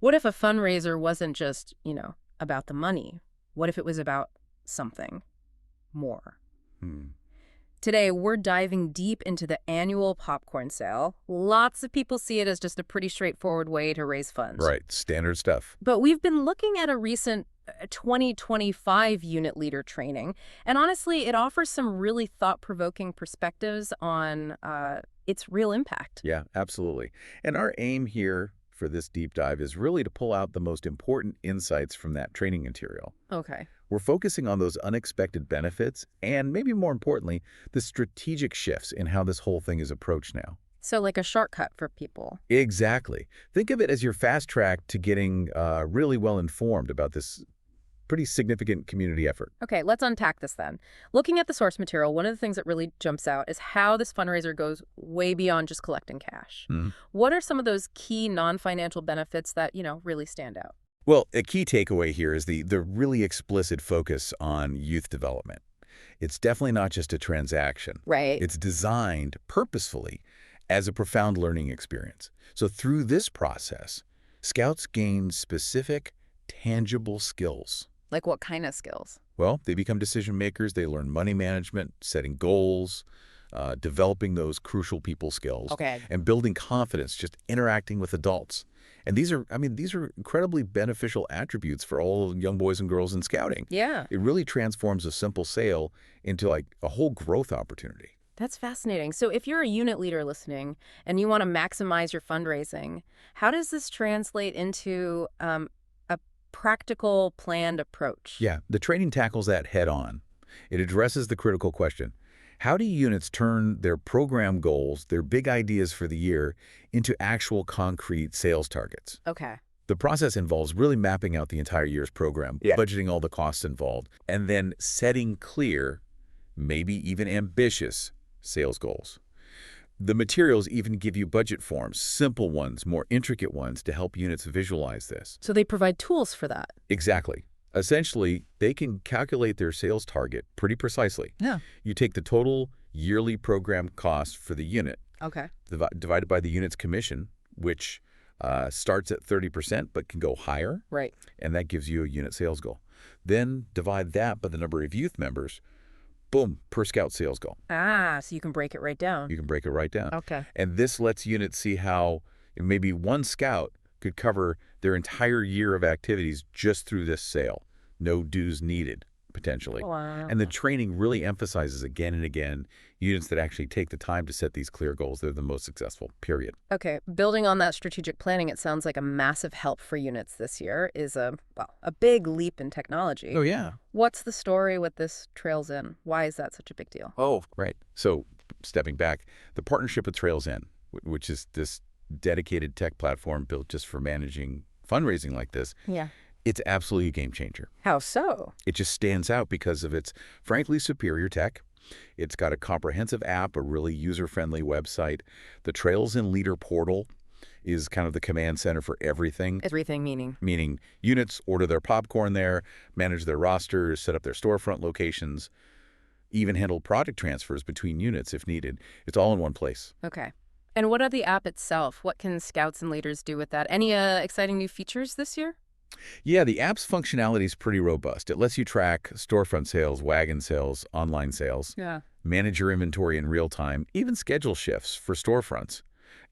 What if a fundraiser wasn't just, about the money? What if it was about something more? Hmm. Today, we're diving deep into the annual popcorn sale. Lots of people see it as just a pretty straightforward way to raise funds. Right, standard stuff. But we've been looking at a recent 2025 unit leader training, and honestly, it offers some really thought-provoking perspectives on its real impact. Yeah, absolutely. And our aim here for this deep dive is really to pull out the most important insights from that training material. Okay. We're focusing on those unexpected benefits and, maybe more importantly, the strategic shifts in how this whole thing is approached now. So like a shortcut for people. Exactly. Think of it as your fast track to getting really well informed about this pretty significant community effort. Okay, let's unpack this then. Looking at the source material, one of the things that really jumps out is how this fundraiser goes way beyond just collecting cash. Mhm. What are some of those key non-financial benefits that, really stand out? Well, a key takeaway here is the really explicit focus on youth development. It's definitely not just a transaction. Right. It's designed purposefully as a profound learning experience. So through this process, scouts gain specific, tangible skills. Like what kind of skills? Well, they become decision makers. They learn money management, setting goals, developing those crucial people skills, Okay. and building confidence, just interacting with adults. And these are incredibly beneficial attributes for all young boys and girls in scouting. Yeah, It really transforms a simple sale into like a whole growth opportunity. that's fascinating. So if you're a unit leader listening and you want to maximize your fundraising, how does this translate into a practical, planned approach? Yeah, the training tackles that head on. It addresses the critical question: how do units turn their program goals, their big ideas for the year, into actual concrete sales targets? Okay. The process involves really mapping out the entire year's program, budgeting all the costs involved, and then setting clear, maybe even ambitious, sales goals. The materials even give you budget forms, simple ones, more intricate ones, to help units visualize this. So they provide tools for that. Exactly. Essentially, they can calculate their sales target pretty precisely. Yeah. You take the total yearly program cost for the unit, Okay. divided by the unit's commission, which starts at 30% but can go higher, Right. and that gives you a unit sales goal. Then divide that by the number of youth members, boom, per scout sales goal. Ah, so you can break it right down. You can break it right down. Okay. And this lets units see how maybe one scout could cover their entire year of activities just through this sale. No dues needed, potentially. Wow. And the training really emphasizes again and again units that actually take the time to set these clear goals. They're the most successful, period. Okay, building on that strategic planning, it sounds like a massive help for units this year is a big leap in technology. Oh, yeah. What's the story with this Trails In? Why is that such a big deal? Oh, right. So stepping back, the partnership with Trails In, which is this dedicated tech platform built just for managing fundraising like this, Yeah. it's absolutely a game changer. How so? It just stands out because of its frankly superior tech. It's got a comprehensive app, a really user-friendly website. The Trails In Leader portal is kind of the command center for everything, Everything meaning. meaning units order their popcorn there, manage their rosters, set up their storefront locations, even handle product transfers between units if needed. It's all in one place. Okay. And what are the app itself? What can scouts and leaders do with that? Any exciting new features this year? Yeah, the app's functionality is pretty robust. It lets you track storefront sales, wagon sales, online sales, Yeah. manage your inventory in real time, even schedule shifts for storefronts.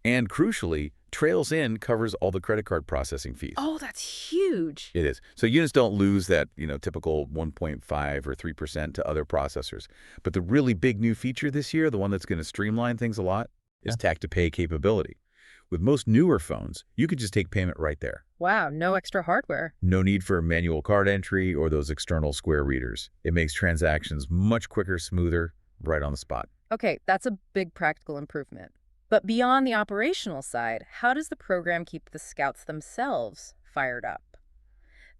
And crucially, Trails In covers all the credit card processing fees. Oh, that's huge. It is. So units don't lose that, typical 1.5 or 3% to other processors. But the really big new feature this year, the one that's going to streamline things a lot, is tap-to-pay capability. With most newer phones, you could just take payment right there. Wow, no extra hardware. No need for manual card entry or those external Square readers. It makes transactions much quicker, smoother, right on the spot. Okay, that's a big practical improvement. But beyond the operational side, how does the program keep the scouts themselves fired up?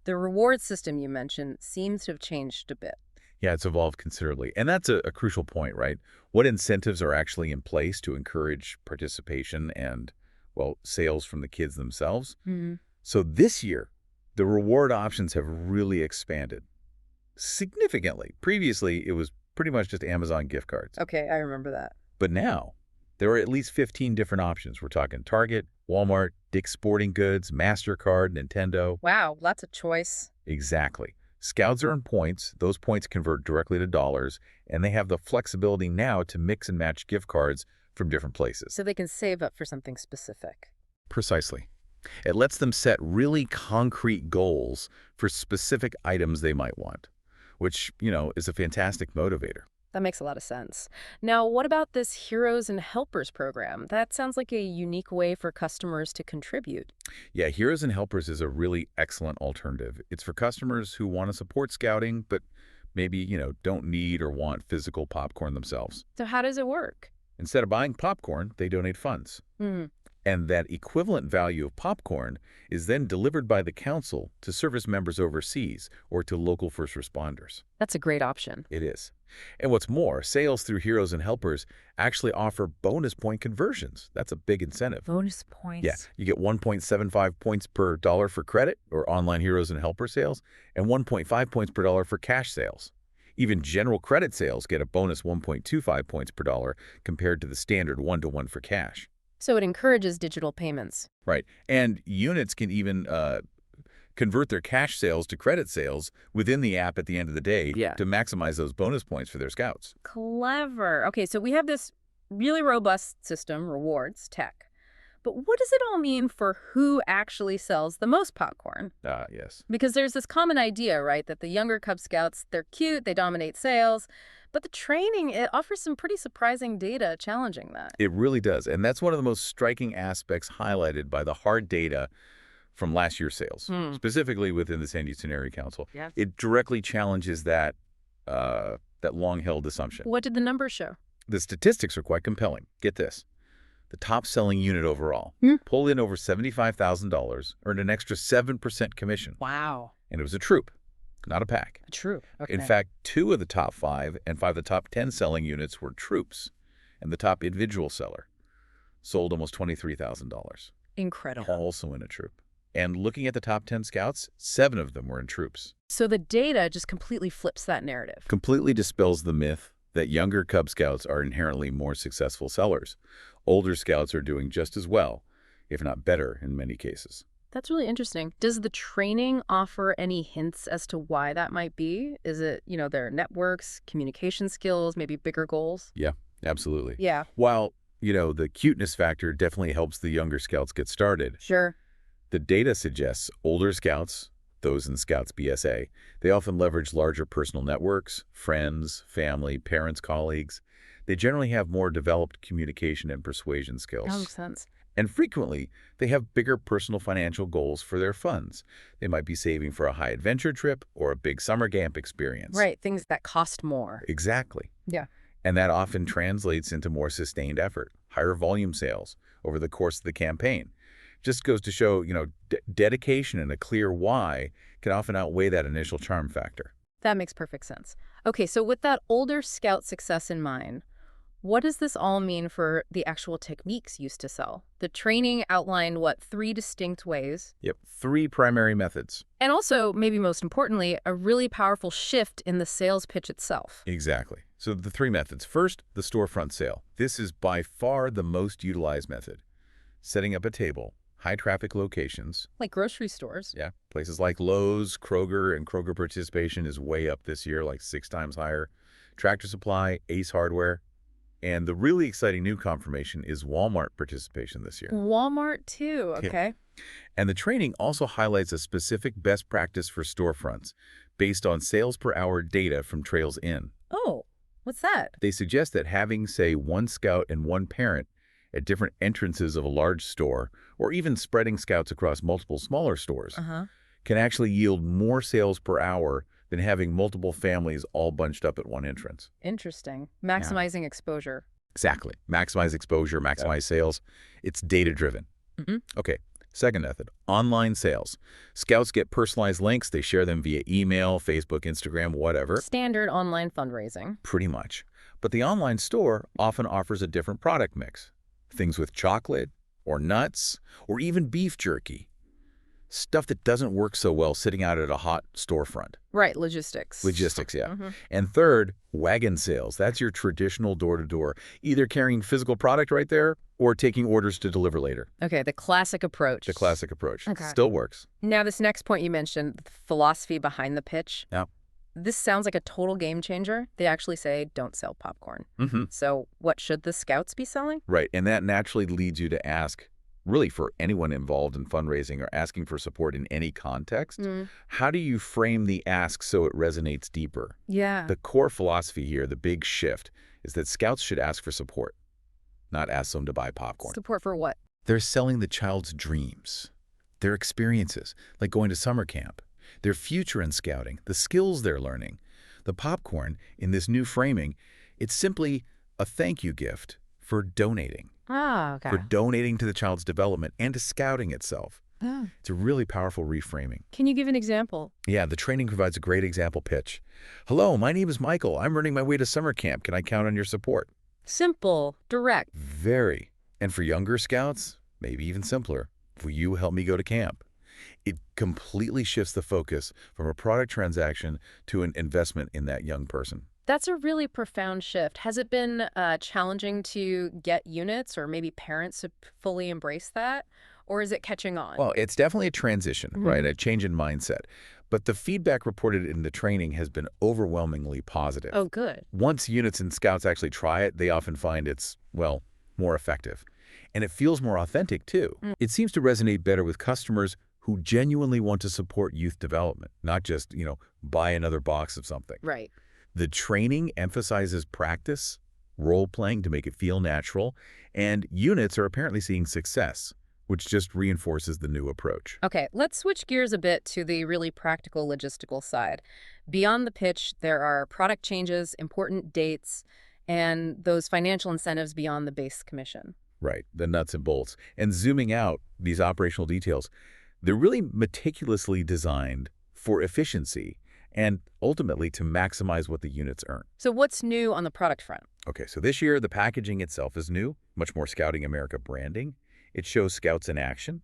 The reward system you mentioned seems to have changed a bit. Yeah, it's evolved considerably. And that's a crucial point, right? What incentives are actually in place to encourage participation and, well, sales from the kids themselves? Hmm. So this year, the reward options have really expanded significantly. Previously, it was pretty much just Amazon gift cards. Okay, I remember that. But now, There are at least 15 different options. We're talking Target, Walmart, Dick's Sporting Goods, MasterCard, Nintendo. Wow, lots of choice. Exactly. Scouts earn points. Those points convert directly to dollars, and they have the flexibility now to mix and match gift cards from different places. So they can save up for something specific. Precisely. It lets them set really concrete goals for specific items they might want, which, is a fantastic motivator. That makes a lot of sense. Now, what about this Heroes and Helpers program? That sounds like a unique way for customers to contribute. Yeah, Heroes and Helpers is a really excellent alternative. It's for customers who want to support scouting, but maybe, don't need or want physical popcorn themselves. So how does it work? Instead of buying popcorn, they donate funds. And that equivalent value of popcorn is then delivered by the council to service members overseas or to local first responders. That's a great option. It is. And what's more, sales through Heroes and Helpers actually offer bonus point conversions. That's a big incentive. Bonus points? Yeah, you get 1.75 points per dollar for credit or online Heroes and Helper sales, and 1.5 points per dollar for cash sales. Even general credit sales get a bonus 1.25 points per dollar compared to the standard 1-to-1 for cash. So it encourages digital payments. Right. And units can even convert their cash sales to credit sales within the app at the end of the day to maximize those bonus points for their scouts. Clever. Okay, so we have this really robust system, rewards, tech. But what does it all mean for who actually sells the most popcorn? Yes. Because there's this common idea, right, that the younger Cub Scouts, they're cute, they dominate sales. But the training, it offers some pretty surprising data challenging that. It really does. And that's one of the most striking aspects highlighted by the hard data from last year's sales, specifically within the San Houston Area Council. Yes. It directly challenges that long-held assumption. What did the numbers show? The statistics are quite compelling. Get this. The top-selling unit overall pulled in over $75,000, earned an extra 7% commission. Wow. And it was a troop, not a pack. A troop. Okay. In fact, 2 of the top 5 and 5 of the top 10 selling units were troops, and the top individual seller sold almost $23,000. Incredible. Also in a troop. And looking at the top 10 scouts, 7 of them were in troops. So the data just completely flips that narrative. Completely dispels the myth that younger Cub Scouts are inherently more successful sellers. Older Scouts are doing just as well, if not better in many cases. That's really interesting. Does the training offer any hints as to why that might be? Is it, their networks, communication skills, maybe bigger goals? Yeah, absolutely. Yeah. While, the cuteness factor definitely helps the younger Scouts get started. Sure. The data suggests older Scouts, those in Scouts BSA, they often leverage larger personal networks, friends, family, parents, colleagues. They generally have more developed communication and persuasion skills. That makes sense. And frequently, they have bigger personal financial goals for their funds. They might be saving for a high-adventure trip or a big summer camp experience. Right, things that cost more. Exactly. Yeah. And that often translates into more sustained effort, higher volume sales over the course of the campaign. Just goes to show, dedication and a clear why can often outweigh that initial charm factor. That makes perfect sense. Okay, so with that older Scout success in mind, what does this all mean for the actual techniques used to sell? The training outlined, 3 distinct ways? Yep, 3 primary methods. And also, maybe most importantly, a really powerful shift in the sales pitch itself. Exactly. So the 3 methods. First, the storefront sale. This is by far the most utilized method. Setting up a table, high-traffic locations. Like grocery stores. Yeah, places like Lowe's, Kroger, and Kroger participation is way up this year, like 6 times higher. Tractor Supply, Ace Hardware. And the really exciting new confirmation is Walmart participation this year. Walmart, too. Okay. Yeah. And the training also highlights a specific best practice for storefronts based on sales per hour data from Trails In. Oh, what's that? They suggest that having, say, 1 scout and 1 parent at different entrances of a large store, or even spreading scouts across multiple smaller stores, can actually yield more sales per hour than having multiple families all bunched up at one entrance. Interesting. Maximizing exposure. Exactly. Maximize exposure, maximize sales. It's data-driven. Okay. Second method, online sales. Scouts get personalized links. They share them via email, Facebook, Instagram, whatever. Standard online fundraising. Pretty much. But the online store often offers a different product mix. Things with chocolate, or nuts, or even beef jerky. Stuff that doesn't work so well sitting out at a hot storefront. Right, logistics. Logistics, yeah. And third, wagon sales. That's your traditional door-to-door, either carrying physical product right there or taking orders to deliver later. Okay, the classic approach. The classic approach. Okay. Still works. Now, this next point you mentioned, the philosophy behind the pitch. Yeah. This sounds like a total game changer. They actually say, don't sell popcorn. So what should the scouts be selling? Right, and that naturally leads you to ask, really for anyone involved in fundraising or asking for support in any context, how do you frame the ask so it resonates deeper? Yeah. The core philosophy here, the big shift, is that scouts should ask for support, not ask them to buy popcorn. Support for what? They're selling the child's dreams, their experiences, like going to summer camp, their future in scouting, the skills they're learning. The popcorn, in this new framing, it's simply a thank you gift for donating. Ah, okay. For donating to the child's development and to scouting itself. Oh. It's a really powerful reframing. Can you give an example? Yeah, the training provides a great example pitch. Hello, my name is Michael. I'm running my way to summer camp. Can I count on your support? Simple, direct. Very. And for younger scouts, maybe even simpler. Will you help me go to camp? It completely shifts the focus from a product transaction to an investment in that young person. That's a really profound shift. Has it been challenging to get units or maybe parents to fully embrace that? Or is it catching on? Well, it's definitely a transition, right? A change in mindset. But the feedback reported in the training has been overwhelmingly positive. Oh, good. Once units and scouts actually try it, they often find it's, well, more effective. And it feels more authentic, too. It seems to resonate better with customers who genuinely want to support youth development, not just, buy another box of something. Right. The training emphasizes practice, role-playing to make it feel natural, and units are apparently seeing success, which just reinforces the new approach. Okay, let's switch gears a bit to the really practical logistical side. Beyond the pitch, there are product changes, important dates, and those financial incentives beyond the base commission. Right, the nuts and bolts. And zooming out, these operational details, they're really meticulously designed for efficiency and ultimately to maximize what the units earn. So what's new on the product front? Okay, so this year, the packaging itself is new, much more Scouting America branding. It shows Scouts in action,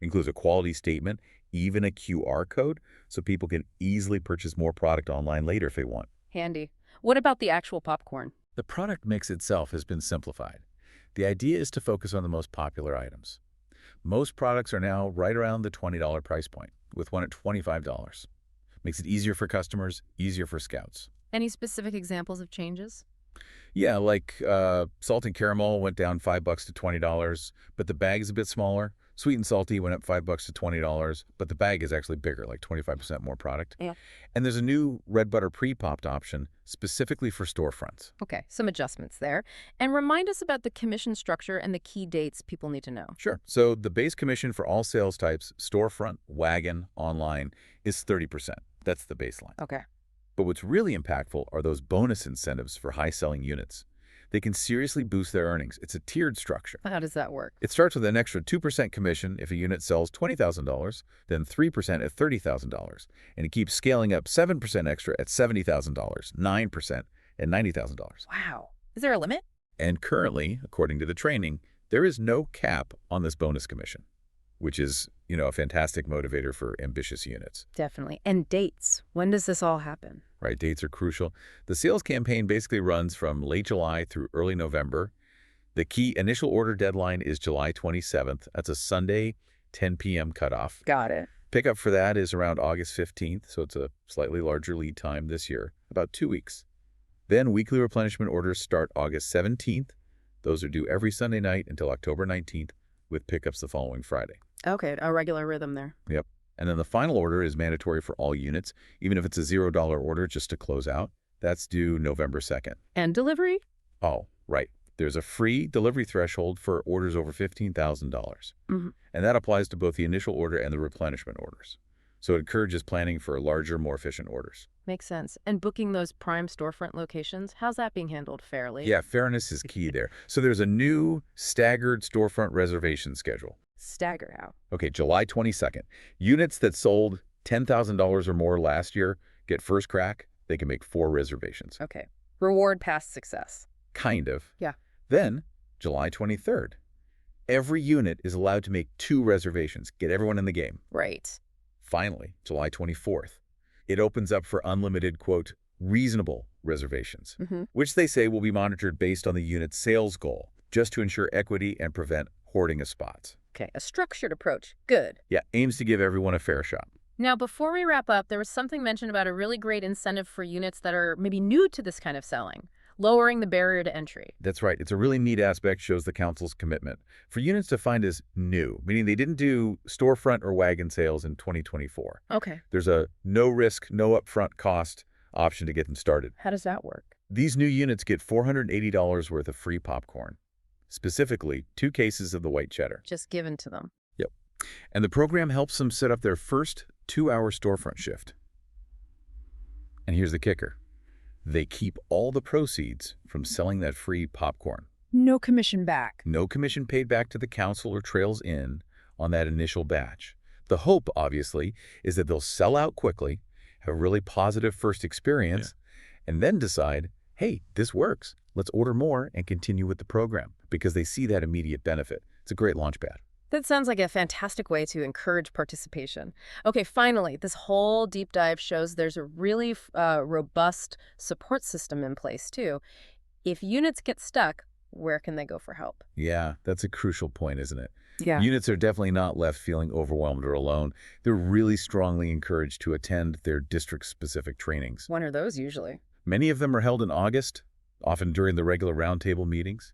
includes a quality statement, even a QR code, so people can easily purchase more product online later if they want. Handy. What about the actual popcorn? The product mix itself has been simplified. The idea is to focus on the most popular items. Most products are now right around the $20 price point, with one at $25. Makes it easier for customers, easier for scouts. Any specific examples of changes? Yeah, like salt and caramel went down $5 to $20, but the bag is a bit smaller. Sweet and salty went up $5 to $20, but the bag is actually bigger, like 25% more product. Yeah. And there's a new red butter pre-popped option specifically for storefronts. Okay, some adjustments there. And remind us about the commission structure and the key dates people need to know. Sure. So the base commission for all sales types, storefront, wagon, online, is 30%. That's the baseline. Okay. But what's really impactful are those bonus incentives for high-selling units. They can seriously boost their earnings. It's a tiered structure. How does that work? It starts with an extra 2% commission if a unit sells $20,000, then 3% at $30,000, and it keeps scaling up 7% extra at $70,000, 9% at $90,000. Wow. Is there a limit? And currently, according to the training, there is no cap on this bonus commission, which is, a fantastic motivator for ambitious units. Definitely. And dates. When does this all happen? Right, dates are crucial. The sales campaign basically runs from late July through early November. The key initial order deadline is July 27th. That's a Sunday, 10 p.m. cutoff. Got it. Pickup for that is around August 15th, so it's a slightly larger lead time this year, about 2 weeks. Then weekly replenishment orders start August 17th. Those are due every Sunday night until October 19th, with pickups the following Friday. Okay, a regular rhythm there. Yep. And then the final order is mandatory for all units, even if it's a $0 order just to close out. That's due November 2nd. And delivery? Oh, right. There's a free delivery threshold for orders over $15,000. And that applies to both the initial order and the replenishment orders. So it encourages planning for larger, more efficient orders. Makes sense. And booking those prime storefront locations, how's that being handled fairly? Yeah, fairness is key there. So there's a new staggered storefront reservation schedule. Stagger how? Okay, July 22nd. Units that sold $10,000 or more last year get first crack. They can make 4 reservations. Okay. Reward past success. Kind of. Yeah. Then, July 23rd. Every unit is allowed to make 2 reservations, get everyone in the game. Right. Finally, July 24th, it opens up for unlimited, quote, reasonable reservations, which they say will be monitored based on the unit's sales goal, just to ensure equity and prevent hoarding of spots. Okay, a structured approach. Good. Yeah, aims to give everyone a fair shot. Now, before we wrap up, there was something mentioned about a really great incentive for units that are maybe new to this kind of selling, lowering the barrier to entry. That's right. It's a really neat aspect, shows the council's commitment. For units defined as new, meaning they didn't do storefront or wagon sales in 2024. Okay. There's a no risk, no upfront cost option to get them started. How does that work? These new units get $480 worth of free popcorn, specifically 2 cases of the white cheddar. Just given to them. Yep. And the program helps them set up their first 2-hour storefront shift. And here's the kicker. They keep all the proceeds from selling that free popcorn. No commission back. No commission paid back to the council or Trails Inn on that initial batch. The hope, obviously, is that they'll sell out quickly, have a really positive first experience, and then decide, hey, this works. Let's order more and continue with the program, because they see that immediate benefit. It's a great launchpad. That sounds like a fantastic way to encourage participation. Okay, finally, this whole deep dive shows there's a really robust support system in place, too. If units get stuck, where can they go for help? Yeah, that's a crucial point, isn't it? Yeah. Units are definitely not left feeling overwhelmed or alone. They're really strongly encouraged to attend their district-specific trainings. When are those usually? Many of them are held in August, often during the regular roundtable meetings.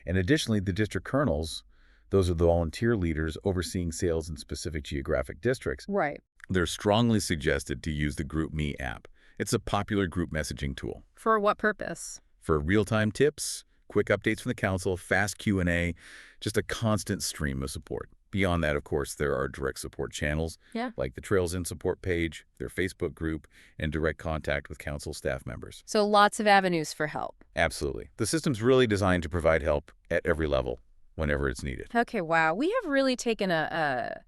And additionally, the district colonels, those are the volunteer leaders overseeing sales in specific geographic districts. Right. They're strongly suggested to use the GroupMe app. It's a popular group messaging tool. For what purpose? For real-time tips, quick updates from the council, fast Q&A, just a constant stream of support. Beyond that, of course, there are direct support channels, like the Trails Inn support page, their Facebook group, and direct contact with council staff members. So lots of avenues for help. Absolutely. The system's really designed to provide help at every level, whenever it's needed. Okay, wow. We have really taken a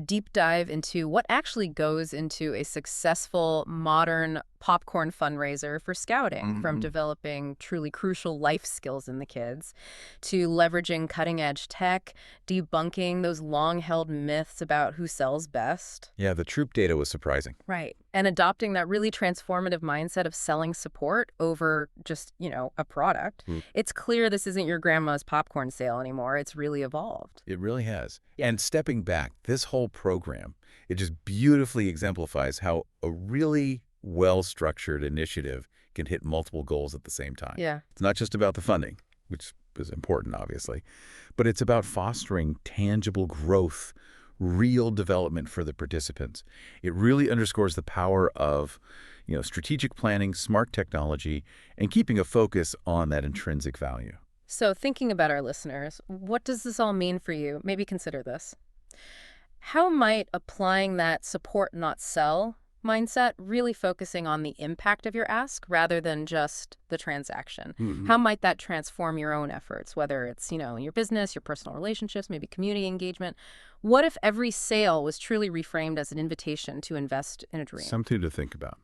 deep dive into what actually goes into a successful modern popcorn fundraiser for scouting, from developing truly crucial life skills in the kids to leveraging cutting-edge tech, debunking those long-held myths about who sells best. Yeah, the troop data was surprising. Right. And adopting that really transformative mindset of selling support over just, a product. It's clear this isn't your grandma's popcorn sale anymore. It's really evolved. It really has. And stepping back, this whole program, it just beautifully exemplifies how a really well-structured initiative can hit multiple goals at the same time. Yeah. It's not just about the funding, which is important, obviously, but it's about fostering tangible growth, real development for the participants. It really underscores the power of, strategic planning, smart technology, and keeping a focus on that intrinsic value. So thinking about our listeners, what does this all mean for you? Maybe consider this. How might applying that support, not sell mindset, really focusing on the impact of your ask rather than just the transaction? How might that transform your own efforts, whether it's, in your business, your personal relationships, maybe community engagement? What if every sale was truly reframed as an invitation to invest in a dream? Something to think about.